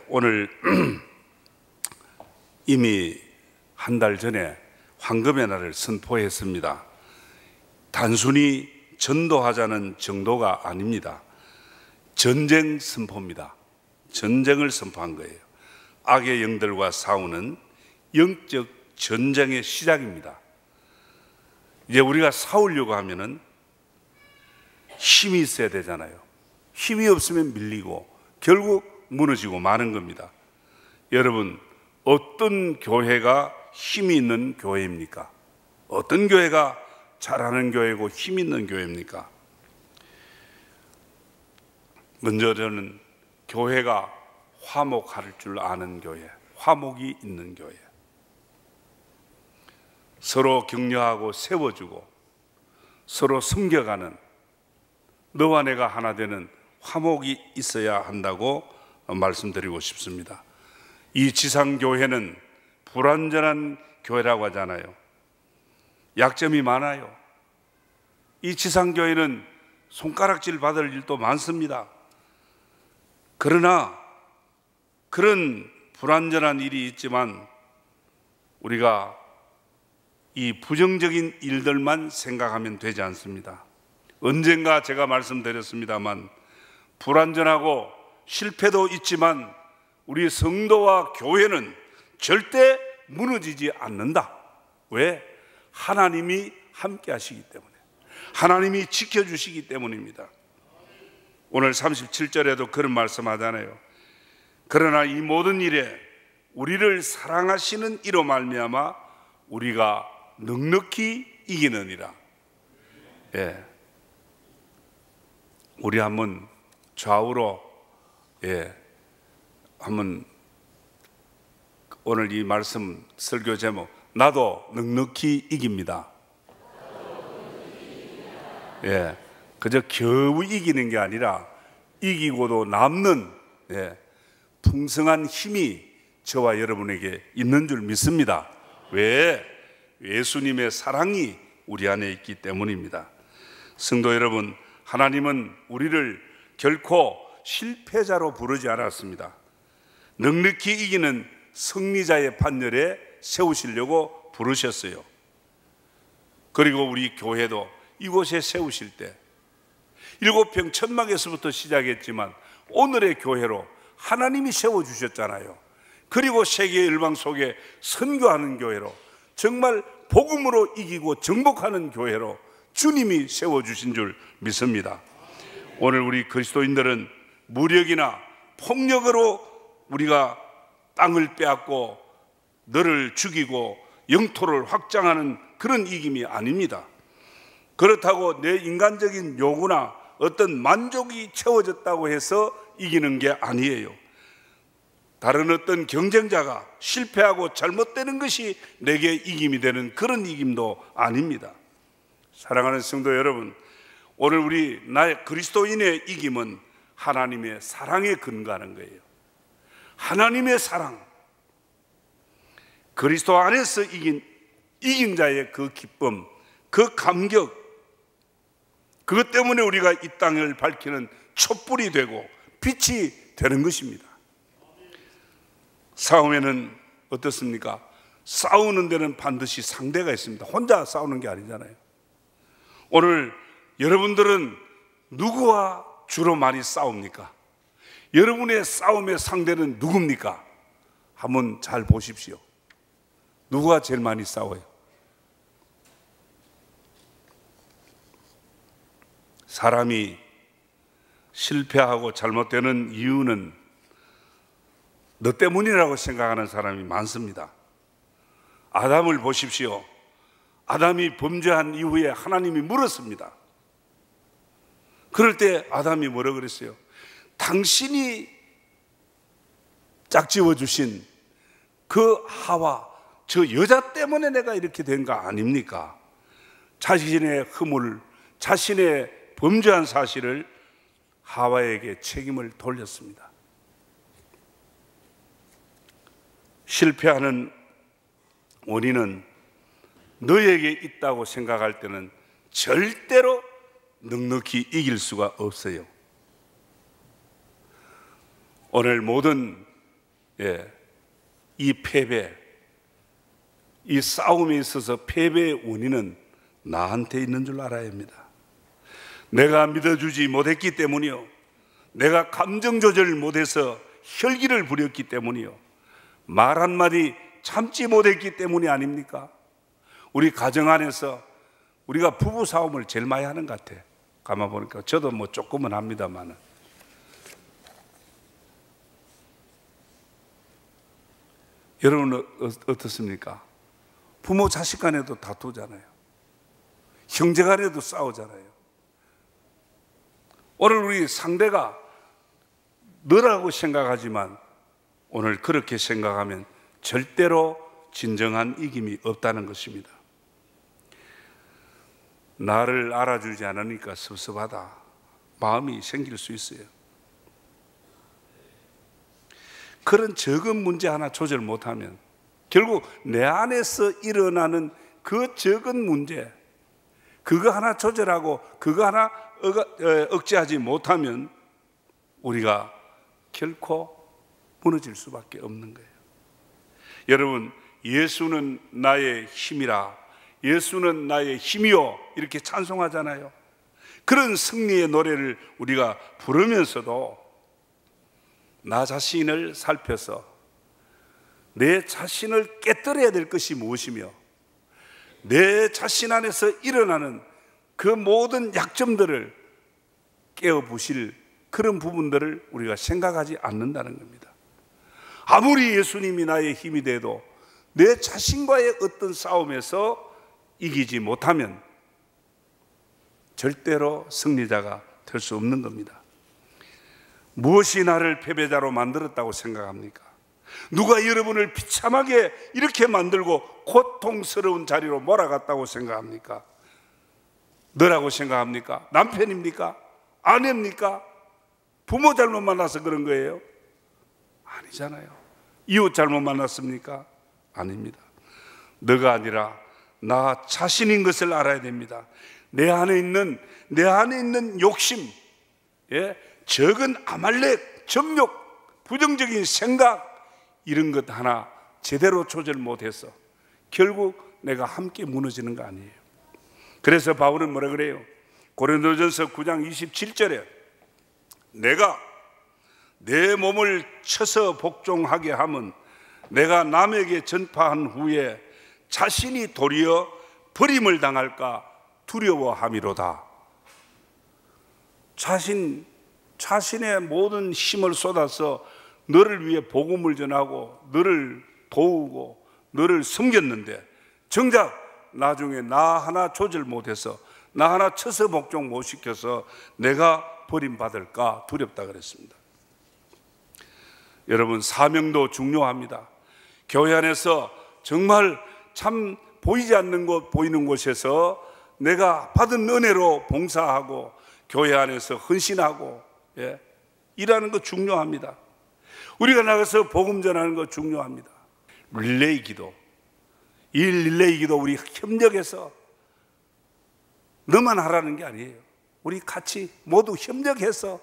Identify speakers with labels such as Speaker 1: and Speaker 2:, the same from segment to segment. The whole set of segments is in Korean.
Speaker 1: 오늘 이미 한 달 전에 황금의 날을 선포했습니다. 단순히 전도하자는 정도가 아닙니다. 전쟁 선포입니다. 전쟁을 선포한 거예요. 악의 영들과 싸우는 영적 전쟁의 시작입니다. 이제 우리가 싸우려고 하면은 힘이 있어야 되잖아요. 힘이 없으면 밀리고 결국 무너지고 마는 겁니다. 여러분, 어떤 교회가 힘이 있는 교회입니까? 어떤 교회가 잘하는 교회고 힘 있는 교회입니까? 먼저 저는 교회가 화목할 줄 아는 교회, 화목이 있는 교회, 서로 격려하고 세워주고 서로 섬겨가는, 너와 내가 하나 되는 화목이 있어야 한다고 말씀드리고 싶습니다. 이 지상교회는 불완전한 교회라고 하잖아요. 약점이 많아요. 이 지상교회는 손가락질 받을 일도 많습니다. 그러나 그런 불완전한 일이 있지만 우리가 이 부정적인 일들만 생각하면 되지 않습니다. 언젠가 제가 말씀드렸습니다만 불완전하고 실패도 있지만 우리 성도와 교회는 절대 무너지지 않는다. 왜? 하나님이 함께 하시기 때문에, 하나님이 지켜주시기 때문입니다. 오늘 37절에도 그런 말씀하잖아요. 그러나 이 모든 일에 우리를 사랑하시는 이로 말미암아 우리가 넉넉히 이기느니라. 우리 한번 좌우로 한번 오늘 이 말씀 설교 제목, 나도 넉넉히 이깁니다. 그저 겨우 이기는 게 아니라 이기고도 남는 풍성한 힘이 저와 여러분에게 있는 줄 믿습니다. 왜? 예수님의 사랑이 우리 안에 있기 때문입니다. 성도 여러분, 하나님은 우리를 결코 실패자로 부르지 않았습니다. 넉넉히 이기는 승리자의 판결에 세우시려고 부르셨어요. 그리고 우리 교회도 이곳에 세우실 때 7평 천막에서부터 시작했지만 오늘의 교회로 하나님이 세워주셨잖아요. 그리고 세계 열방 속에 선교하는 교회로, 정말 복음으로 이기고 정복하는 교회로 주님이 세워주신 줄 믿습니다. 오늘 우리 그리스도인들은 무력이나 폭력으로 우리가 땅을 빼앗고 너를 죽이고 영토를 확장하는 그런 이김이 아닙니다. 그렇다고 내 인간적인 요구나 어떤 만족이 채워졌다고 해서 이기는 게 아니에요. 다른 어떤 경쟁자가 실패하고 잘못되는 것이 내게 이김이 되는 그런 이김도 아닙니다. 사랑하는 성도 여러분, 오늘 우리 나의 그리스도인의 이김은 하나님의 사랑에 근거하는 거예요. 하나님의 사랑, 그리스도 안에서 이긴 자의 그 기쁨, 그 감격, 그것 때문에 우리가 이 땅을 밝히는 촛불이 되고 빛이 되는 것입니다. 싸움에는 어떻습니까? 싸우는 데는 반드시 상대가 있습니다. 혼자 싸우는 게 아니잖아요. 오늘 여러분들은 누구와 주로 많이 싸웁니까? 여러분의 싸움의 상대는 누굽니까? 한번 잘 보십시오. 누구와 제일 많이 싸워요? 사람이 실패하고 잘못되는 이유는 너 때문이라고 생각하는 사람이 많습니다. 아담을 보십시오. 아담이 범죄한 이후에 하나님이 물었습니다. 그럴 때 아담이 뭐라 그랬어요? 당신이 짝지어 주신 그 하와, 저 여자 때문에 내가 이렇게 된 거 아닙니까? 자신의 허물, 자신의 범죄한 사실을 하와에게 책임을 돌렸습니다. 실패하는 원인은 너에게 있다고 생각할 때는 절대로 넉넉히 이길 수가 없어요. 오늘 모든 이 패배, 이 싸움에 있어서 패배의 원인은 나한테 있는 줄 알아야 합니다. 내가 믿어주지 못했기 때문이요, 내가 감정 조절을 못해서 혈기를 부렸기 때문이요, 말 한마디 참지 못했기 때문이 아닙니까? 우리 가정 안에서 우리가 부부 싸움을 제일 많이 하는 것 같아. 가만 보니까 저도 뭐 조금은 합니다만은. 여러분은 어떻습니까? 부모 자식 간에도 다투잖아요. 형제 간에도 싸우잖아요. 오늘 우리 상대가 너라고 생각하지만 오늘 그렇게 생각하면 절대로 진정한 이김이 없다는 것입니다. 나를 알아주지 않으니까 섭섭하다, 마음이 생길 수 있어요. 그런 적은 문제 하나 조절 못하면 결국 내 안에서 일어나는 그 적은 문제, 그거 하나 조절하고 그거 하나 억제하지 못하면 우리가 결코 무너질 수밖에 없는 거예요. 여러분, 예수는 나의 힘이라, 예수는 나의 힘이요, 이렇게 찬송하잖아요. 그런 승리의 노래를 우리가 부르면서도 나 자신을 살펴서 내 자신을 깨뜨려야 될 것이 무엇이며 내 자신 안에서 일어나는 그 모든 약점들을 깨어부실 그런 부분들을 우리가 생각하지 않는다는 겁니다. 아무리 예수님이 나의 힘이 돼도 내 자신과의 어떤 싸움에서 이기지 못하면 절대로 승리자가 될 수 없는 겁니다. 무엇이 나를 패배자로 만들었다고 생각합니까? 누가 여러분을 비참하게 이렇게 만들고 고통스러운 자리로 몰아갔다고 생각합니까? 너라고 생각합니까? 남편입니까? 아내입니까? 부모 잘못 만나서 그런 거예요? 아니잖아요. 이웃 잘못 만났습니까? 아닙니다. 너가 아니라 나 자신인 것을 알아야 됩니다. 내 안에 있는 욕심, 적은 아말렉, 정욕, 부정적인 생각, 이런 것 하나 제대로 조절 못해서 결국 내가 함께 무너지는 거 아니에요. 그래서 바울은 뭐라 그래요? 고린도전서 9장 27절에 내가 내 몸을 쳐서 복종하게 하면 내가 남에게 전파한 후에 자신이 도리어 버림을 당할까 두려워함이로다. 자신의 모든 힘을 쏟아서 너를 위해 복음을 전하고 너를 도우고 너를 섬겼는데 정작 나중에 나 하나 조절 못해서 나 하나 쳐서 복종 못 시켜서 내가 버림받을까 두렵다 그랬습니다. 여러분, 사명도 중요합니다. 교회 안에서 정말 참 보이지 않는 곳, 보이는 곳에서 내가 받은 은혜로 봉사하고 교회 안에서 헌신하고 일하는 거 중요합니다. 우리가 나가서 복음 전하는 거 중요합니다. 릴레이 기도, 이 릴레이 기도 우리 협력해서 너만 하라는 게 아니에요. 우리 같이 모두 협력해서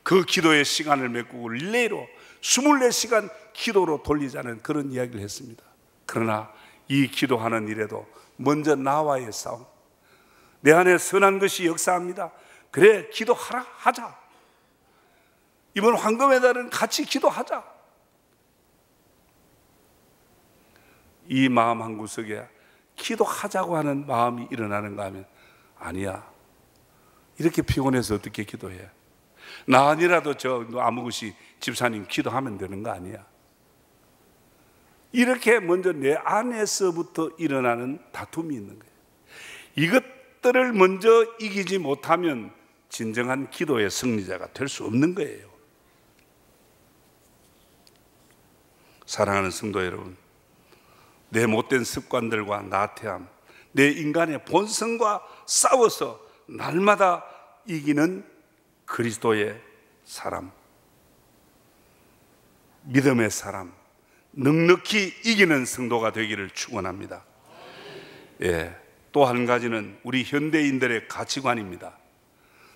Speaker 1: 그 기도의 시간을 메꾸고 릴레이로 24시간 기도로 돌리자는 그런 이야기를 했습니다. 그러나 이 기도하는 일에도 먼저 나와의 싸움, 내 안에 선한 것이 역사합니다. 그래, 기도하라, 하자. 이번 황금의 달은 같이 기도하자. 이 마음 한구석에 기도하자고 하는 마음이 일어나는가 하면 아니야. 이렇게 피곤해서 어떻게 기도해? 나 아니라도 아무것이 집사님 기도하면 되는 거 아니야. 이렇게 먼저 내 안에서부터 일어나는 다툼이 있는 거예요. 이것들을 먼저 이기지 못하면 진정한 기도의 승리자가 될 수 없는 거예요. 사랑하는 성도 여러분, 내 못된 습관들과 나태함, 내 인간의 본성과 싸워서 날마다 이기는 그리스도의 사람, 믿음의 사람, 넉넉히 이기는 성도가 되기를 축원합니다. 또 한 가지는 우리 현대인들의 가치관입니다.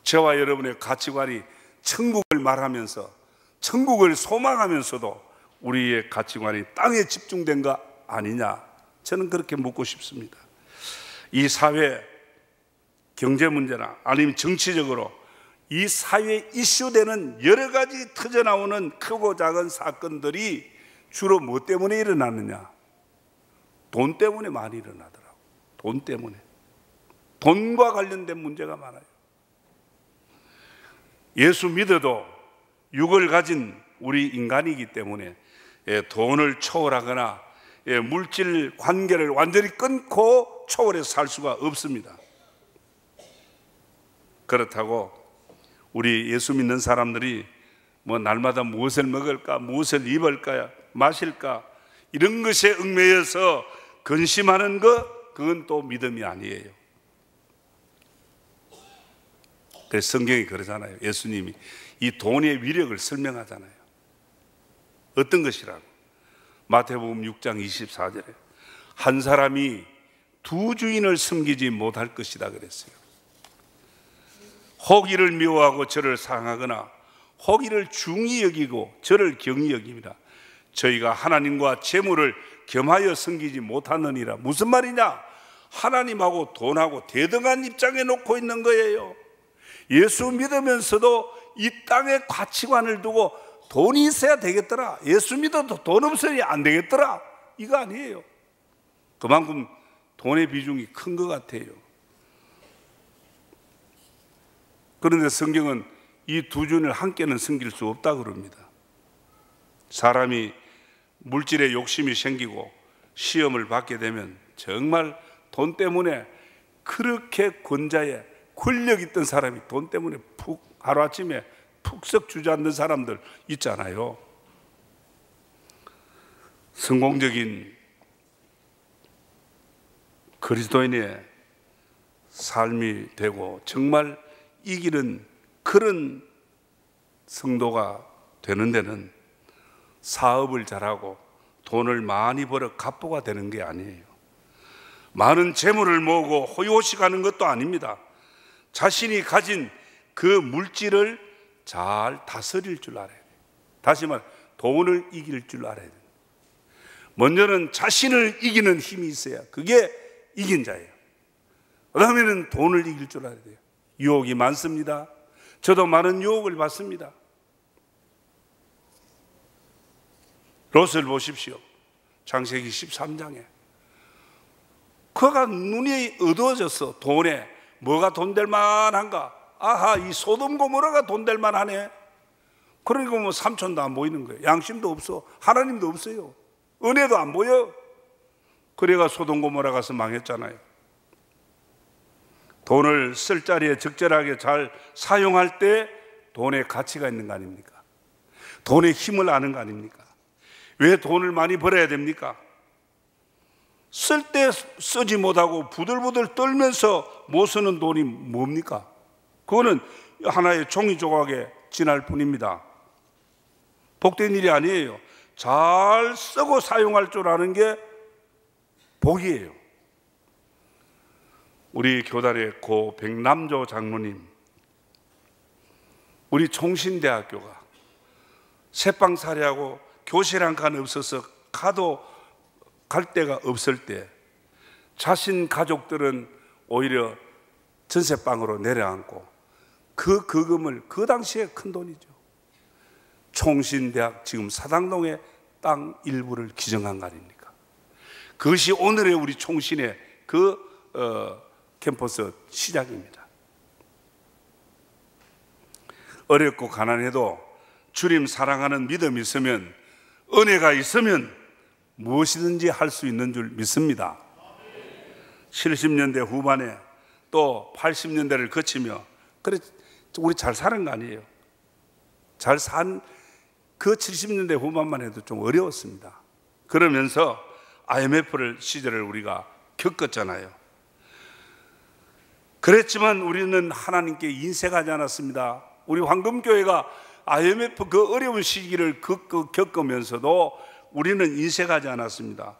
Speaker 1: 저와 여러분의 가치관이 천국을 말하면서 천국을 소망하면서도 우리의 가치관이 땅에 집중된 거 아니냐, 저는 그렇게 묻고 싶습니다. 이 사회 경제 문제나 아니면 정치적으로 이 사회에 이슈되는 여러 가지 터져나오는 크고 작은 사건들이 주로 뭐 때문에 일어나느냐? 돈 때문에 많이 일어나더라고요. 돈 때문에. 돈과 관련된 문제가 많아요. 예수 믿어도 육을 가진 우리 인간이기 때문에 돈을 초월하거나 물질 관계를 완전히 끊고 초월해서 살 수가 없습니다. 그렇다고 우리 예수 믿는 사람들이 뭐 날마다 무엇을 먹을까, 무엇을 입을까, 마실까, 이런 것에 얽매여서 근심하는 것, 그건 또 믿음이 아니에요. 그래서 성경이 그러잖아요. 예수님이 이 돈의 위력을 설명하잖아요. 어떤 것이라고? 마태복음 6장 24절에 한 사람이 두 주인을 섬기지 못할 것이다 그랬어요. 혹이를 미워하고 저를 사랑하거나 혹이를 중히 여기고 저를 경히 여깁니다. 저희가 하나님과 재물을 겸하여 섬기지 못하느니라. 무슨 말이냐? 하나님하고 돈하고 대등한 입장에 놓고 있는 거예요. 예수 믿으면서도 이 땅의 가치관을 두고 돈이 있어야 되겠더라, 예수 믿어도 돈 없어야 안 되겠더라, 이거 아니에요. 그만큼 돈의 비중이 큰 것 같아요. 그런데 성경은 이 두 주인을 함께는 섬길 수 없다 그럽니다. 사람이 물질에 욕심이 생기고 시험을 받게 되면 정말 돈 때문에 그렇게 권자에 권력 있던 사람이 돈 때문에 푹 하루아침에 푹썩 주저앉는 사람들 있잖아요. 성공적인 그리스도인의 삶이 되고 정말 이기는 그런 성도가 되는 데는 사업을 잘하고 돈을 많이 벌어 갑부가 되는 게 아니에요. 많은 재물을 모으고 호의호식하는 것도 아닙니다. 자신이 가진 그 물질을 잘 다스릴 줄 알아야 돼요. 다시 말해 돈을 이길 줄 알아야 돼요. 먼저는 자신을 이기는 힘이 있어야 그게 이긴 자예요. 그 다음에는 돈을 이길 줄 알아야 돼요. 유혹이 많습니다. 저도 많은 유혹을 받습니다. 롯을 보십시오. 창세기 13장에 그가 눈이 어두워져서 돈에 뭐가 돈 될 만한가? 아하, 이 소돔 고모라가 돈 될 만하네. 그러니까 뭐 삼촌도 안 보이는 거예요. 양심도 없어. 하나님도 없어요. 은혜도 안 보여. 그래가 소돔 고모라 가서 망했잖아요. 돈을 쓸 자리에 적절하게 잘 사용할 때 돈의 가치가 있는 거 아닙니까? 돈의 힘을 아는 거 아닙니까? 왜 돈을 많이 벌어야 됩니까? 쓸 때 쓰지 못하고 부들부들 떨면서 못 쓰는 돈이 뭡니까? 그거는 하나의 종이 조각에 지날 뿐입니다. 복된 일이 아니에요. 잘 쓰고 사용할 줄 아는 게 복이에요. 우리 교단의 고 백남조 장로님, 우리 총신대학교가 새빵살이하고 교실 한 칸 없어서 가도 갈 데가 없을 때 자신 가족들은 오히려 전세방으로 내려앉고 그 거금을, 그 당시에 큰 돈이죠. 총신대학 지금 사당동에 땅 일부를 기증한 거 아닙니까? 그것이 오늘의 우리 총신의 캠퍼스 시작입니다. 어렵고 가난해도 주님 사랑하는 믿음이 있으면, 은혜가 있으면 무엇이든지 할 수 있는 줄 믿습니다. 70년대 후반에 또 80년대를 거치며, 그래 우리 잘 사는 거 아니에요. 잘 산 그 70년대 후반만 해도 좀 어려웠습니다. 그러면서 IMF 시절을 우리가 겪었잖아요. 그랬지만 우리는 하나님께 인색하지 않았습니다. 우리 황금교회가 IMF 그 어려운 시기를 겪으면서도 우리는 인색하지 않았습니다.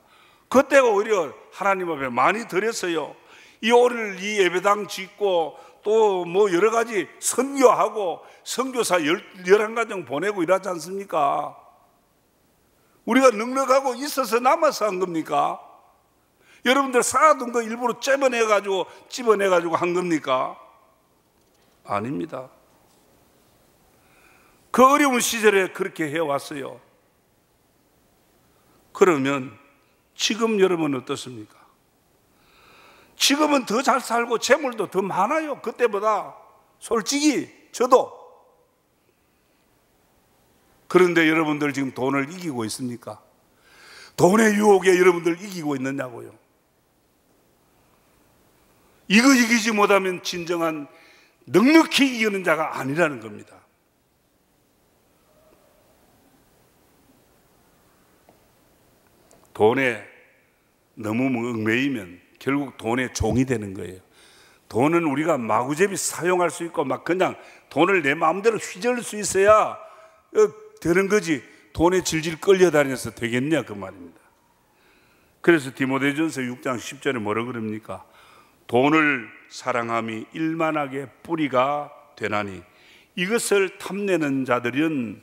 Speaker 1: 그때가 오히려 하나님 앞에 많이 드렸어요. 이 오늘 이 예배당 짓고 또 뭐 여러 가지 선교하고 선교사 11가정 보내고 이러지 않습니까? 우리가 넉넉하고 있어서 남아서 한 겁니까? 여러분들 쌓아둔 거 일부러 찝어내가지고 한 겁니까? 아닙니다. 그 어려운 시절에 그렇게 해왔어요. 그러면 지금 여러분 어떻습니까? 지금은 더 잘 살고 재물도 더 많아요. 그때보다. 솔직히 저도. 그런데 여러분들 지금 돈을 이기고 있습니까? 돈의 유혹에 여러분들 이기고 있느냐고요. 이거 이기지 못하면 진정한 넉넉히 이기는 자가 아니라는 겁니다. 돈에 너무 얽매이면 결국 돈의 종이 되는 거예요. 돈은 우리가 마구잡이 사용할 수 있고 막 그냥 돈을 내 마음대로 휘저을 수 있어야 되는 거지, 돈에 질질 끌려다녀서 되겠냐 그 말입니다. 그래서 디모데전서 6장 10절에 뭐라 그럽니까? 돈을 사랑함이 일만하게 뿌리가 되나니 이것을 탐내는 자들은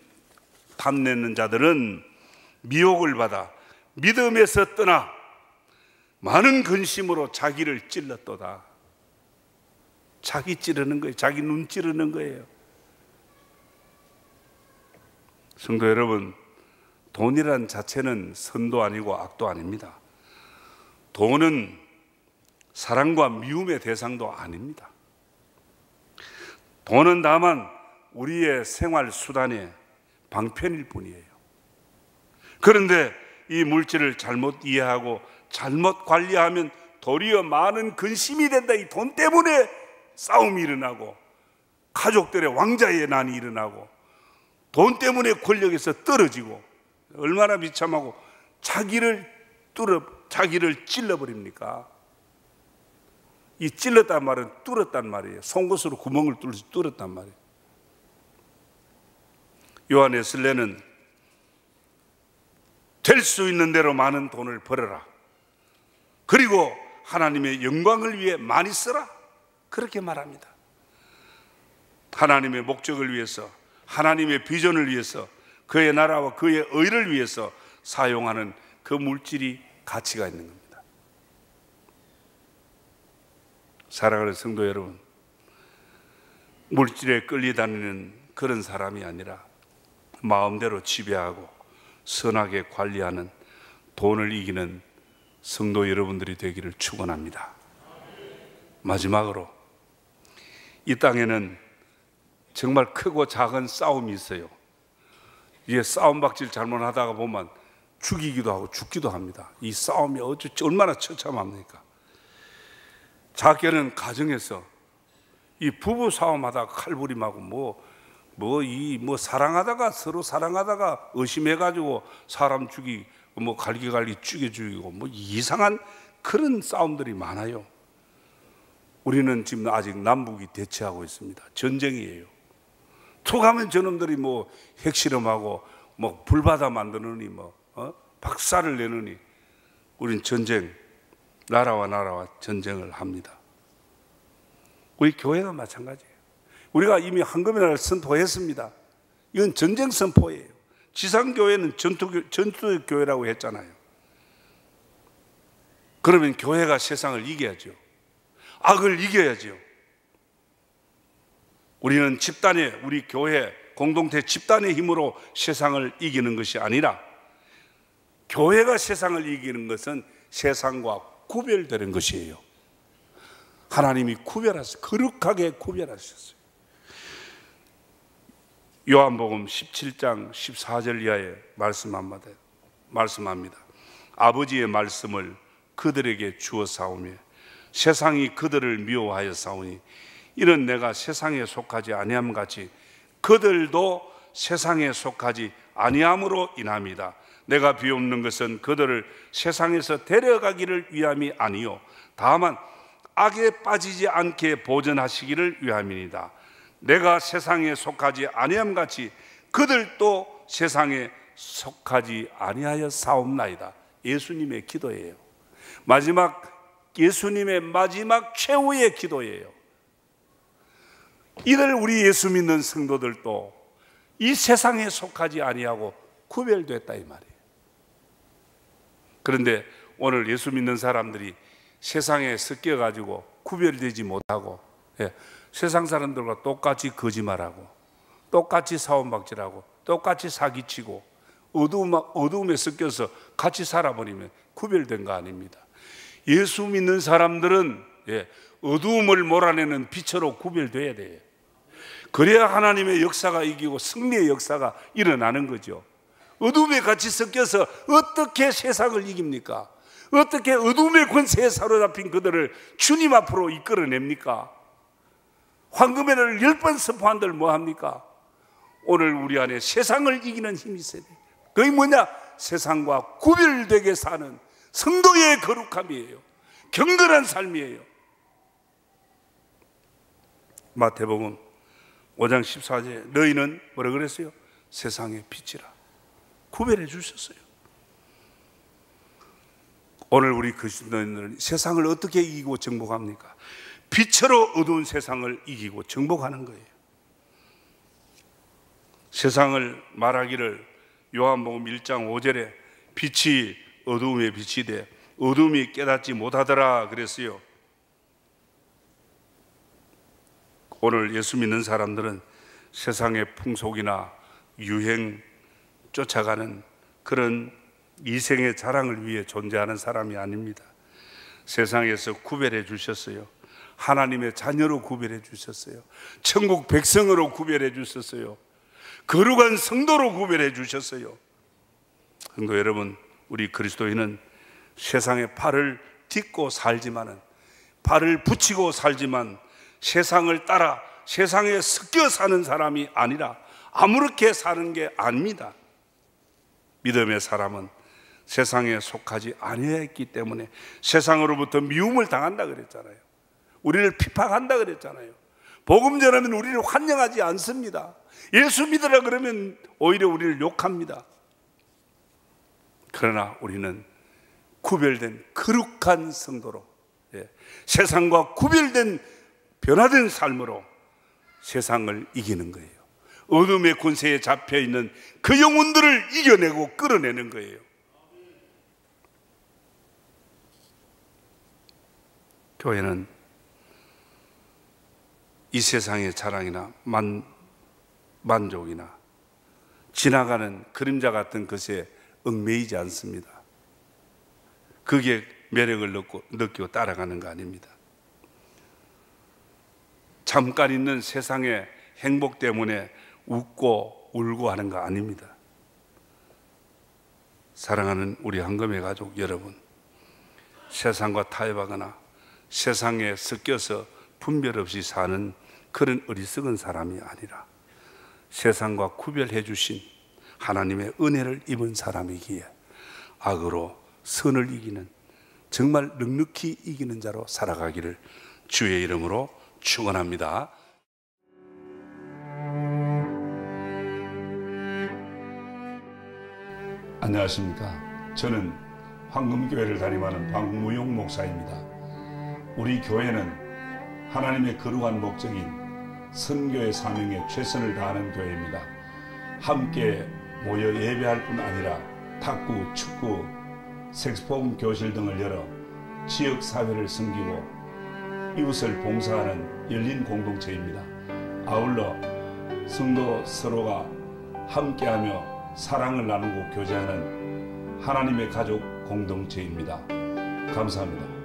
Speaker 1: 미혹을 받아 믿음에서 떠나 많은 근심으로 자기를 찔렀도다. 자기 찌르는 거예요. 자기 눈 찌르는 거예요. 성도 여러분, 돈이란 자체는 선도 아니고 악도 아닙니다. 돈은 사랑과 미움의 대상도 아닙니다. 돈은 다만 우리의 생활 수단의 방편일 뿐이에요. 그런데 이 물질을 잘못 이해하고 잘못 관리하면 도리어 많은 근심이 된다. 이 돈 때문에 싸움이 일어나고 가족들의 왕자의 난이 일어나고 돈 때문에 권력에서 떨어지고 얼마나 비참하고 자기를 찔러버립니까? 이 찔렀단 말은 뚫었단 말이에요. 송곳으로 구멍을 뚫었단 말이에요. 요한 웨슬레는 될 수 있는 대로 많은 돈을 벌어라. 그리고 하나님의 영광을 위해 많이 쓰라. 그렇게 말합니다. 하나님의 목적을 위해서, 하나님의 비전을 위해서, 그의 나라와 그의 의를 위해서 사용하는 그 물질이 가치가 있는 겁니다. 사랑하는 성도 여러분, 물질에 끌려다니는 그런 사람이 아니라 마음대로 지배하고 선하게 관리하는 돈을 이기는 성도 여러분들이 되기를 축원합니다. 마지막으로 이 땅에는 정말 크고 작은 싸움이 있어요. 이게 싸움박질 잘못하다가 보면 죽이기도 하고 죽기도 합니다. 이 싸움이 얼마나 처참합니까? 작게는 가정에서 이 부부 싸움하다가 칼부림하고 사랑하다가 서로 사랑하다가 의심해가지고 사람 죽이고 갈기갈기 죽이고 이상한 그런 싸움들이 많아요. 우리는 지금 아직 남북이 대치하고 있습니다. 전쟁이에요. 툭 하면 저놈들이 핵실험하고 불바다 만드느니 박살을 내느니 우린 전쟁, 나라와 전쟁을 합니다. 우리 교회가 마찬가지예요. 우리가 이미 황금의 선포했습니다. 이건 전쟁 선포예요. 지상교회는 전투교회라고 했잖아요. 그러면 교회가 세상을 이겨야죠. 악을 이겨야죠. 우리는 우리 교회 공동체 집단의 힘으로 세상을 이기는 것이 아니라 교회가 세상을 이기는 것은 세상과 구별되는 것이에요. 하나님이 거룩하게 구별하셨어요. 요한복음 17장 14절 이하에 말씀합니다. 아버지의 말씀을 그들에게 주어 싸우며 세상이 그들을 미워하여 싸우니 이는 내가 세상에 속하지 아니함 같이 그들도 세상에 속하지 아니함으로 인함이다. 내가 비옵는 것은 그들을 세상에서 데려가기를 위함이 아니요 다만 악에 빠지지 않게 보전하시기를 위함이니이다. 내가 세상에 속하지 아니함 같이 그들도 세상에 속하지 아니하여 싸움나이다. 예수님의 기도예요. 마지막 예수님의 마지막 최후의 기도예요. 이들 우리 예수 믿는 성도들도 이 세상에 속하지 아니하고 구별됐다 이 말이에요. 그런데 오늘 예수 믿는 사람들이 세상에 섞여가지고 구별되지 못하고, 세상 사람들과 똑같이 거짓말하고 똑같이 사원박질하고 똑같이 사기치고 어두움에 섞여서 같이 살아버리면 구별된 거 아닙니다. 예수 믿는 사람들은 어두움을 몰아내는 빛으로 구별돼야 돼요. 그래야 하나님의 역사가 이기고 승리의 역사가 일어나는 거죠. 어둠에 같이 섞여서 어떻게 세상을 이깁니까? 어떻게 어둠의 권세에 사로잡힌 그들을 주님 앞으로 이끌어냅니까? 황금에를 10번 선포한들 뭐합니까? 오늘 우리 안에 세상을 이기는 힘이 있어야 돼요. 그게 뭐냐? 세상과 구별되게 사는 성도의 거룩함이에요. 경건한 삶이에요. 마태복음 5장 14절에 너희는 뭐라 그랬어요? 세상의 빛이라 구별해 주셨어요. 오늘 우리 그리스도인들은 세상을 어떻게 이기고 정복합니까? 빛으로 어두운 세상을 이기고 정복하는 거예요. 세상을 말하기를 요한복음 1장 5절에 빛이 어두움에 빛이 돼 어둠이 깨닫지 못하더라 그랬어요. 오늘 예수 믿는 사람들은 세상의 풍속이나 유행 쫓아가는 그런 이생의 자랑을 위해 존재하는 사람이 아닙니다. 세상에서 구별해 주셨어요. 하나님의 자녀로 구별해 주셨어요. 천국 백성으로 구별해 주셨어요. 거룩한 성도로 구별해 주셨어요. 성도 여러분, 우리 그리스도인은 세상에 발을 딛고 살지만은, 발을 붙이고 살지만 세상을 따라 세상에 섞여 사는 사람이 아니라 아무렇게 사는 게 아닙니다. 믿음의 사람은 세상에 속하지 아니했기 때문에 세상으로부터 미움을 당한다 그랬잖아요. 우리를 핍박한다 그랬잖아요. 복음 전하면 우리를 환영하지 않습니다. 예수 믿으라 그러면 오히려 우리를 욕합니다. 그러나 우리는 구별된 거룩한 성도로, 세상과 구별된 변화된 삶으로 세상을 이기는 거예요. 어둠의 권세에 잡혀있는 그 영혼들을 이겨내고 끌어내는 거예요. 교회는 이 세상의 자랑이나 만족이나 지나가는 그림자 같은 것에 얽매이지 않습니다. 그게 매력을 느끼고 따라가는 거 아닙니다. 잠깐 있는 세상의 행복 때문에 웃고 울고 하는 거 아닙니다. 사랑하는 우리 한금의 가족 여러분, 세상과 타협하거나 세상에 섞여서 분별 없이 사는 그런 어리석은 사람이 아니라 세상과 구별해 주신 하나님의 은혜를 입은 사람이기에 악으로 선을 이기는, 정말 넉넉히 이기는 자로 살아가기를 주의 이름으로 축원합니다. 안녕하십니까. 저는 황금교회를 담임하는 박무용 목사입니다. 우리 교회는 하나님의 거룩한 목적인 선교의 사명에 최선을 다하는 교회입니다. 함께 모여 예배할 뿐 아니라 탁구, 축구, 색소폰 교실 등을 열어 지역사회를 섬기고 이웃을 봉사하는 열린 공동체입니다. 아울러 성도 서로가 함께하며 사랑을 나누고 교제하는 하나님의 가족 공동체입니다. 감사합니다.